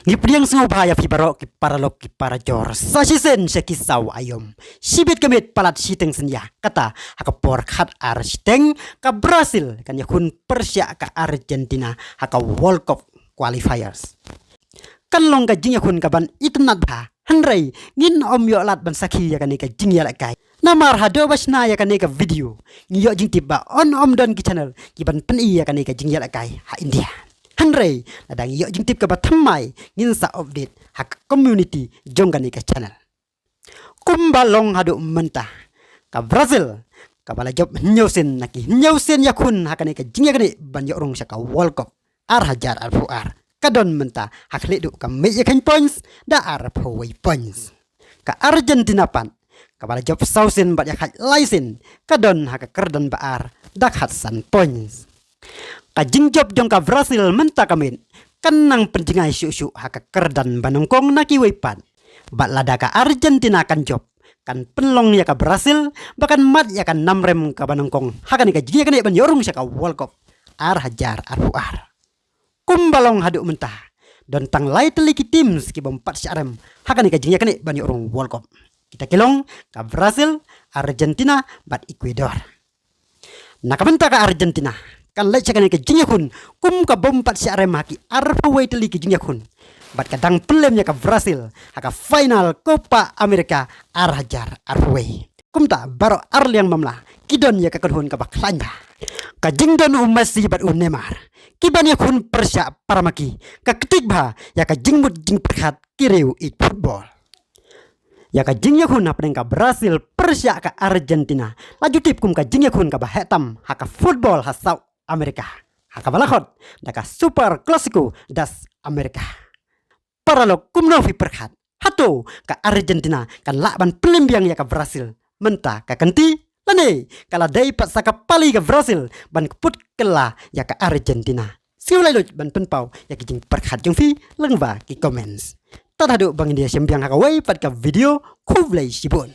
Ngipriang sungo bahaya fi barok ki paralok ki parajor. Sasisen sekisau ayom. Sibit kemit palat siteng senya. Kata haka por khat ar siteng ka Brazil kan yakun Persia ka Argentina haka World Cup qualifiers. Kan long ka jing yakun ka ban itnat ba. Hanrei ngin om yo lat ban sakhi ya kan ka jing ya kai. Namar hado basna ya kan ka video. Ngiyo jing tiba on om don ki channel ki ban pen ya kan ka jing ya kai ha India. Hanrei adang yo jing tip ka batamai ngin sa update hak community jonggani ka channel. Kumbalong hadu mentah ka Brazil ka bala job nyausen yakun hakane ka jingya kane ban yo rong ka World Cup ar hajar ar fuar kadon mentah hak ledu ka meja kan points da ar pawai points ka Argentina pan ka bala job sausen bat yak laisen kadon hak kerdan baar dak hat san points ka jingjob jong ka Brazil mentah kamin kanang penjingai syuk hak kerdan banongkong naki wepan bat lada ka Argentina kan job kan penlong ya ka Brazil bahkan mat ya kan namrem ka banongkong hakan ka jigi kan ban yorong sya ka World Cup ar hajar ar fuar kumbalong hadu mentah don tang lai teliki teams ki bompat syarem hakan ka jigi kan ban yorong World Cup kita kelong ka Brazil Argentina bat Ecuador nakamenta ka Argentina kan lai cakane ka jigi kun kum ka bompat syarem haki ar fuwai teliki jigi kun bat kadang pelemnya ke Brazil haka final Copa America ar hajar ar fuwai kumta baro ar liang mamla kidon ya ka kadhun ka baklanya ka jingdon Messi bat Neymar kiban ya kun Persia paramaki ka ketik ba ya ka jingmut jing perkhat kireu it football ya ka jing ya kun apeng ka Brazil Persia ka Argentina laju tip kum ka jing ya kun ka bahetam haka football ha South America haka balakot daka Super Clasico das Amerika paralog kumno fi perkhat hato ka Argentina kan lakban pelembiang ya ka Brazil menta ka kenti lane kala dai pat saka pali ka Brazil ban put kela ya ka Argentina siulai loj ban penpau ya ki jing perkhat jong fi lengba ki comments tadadu bang India sembiang haka wai pat ka video kublai sibun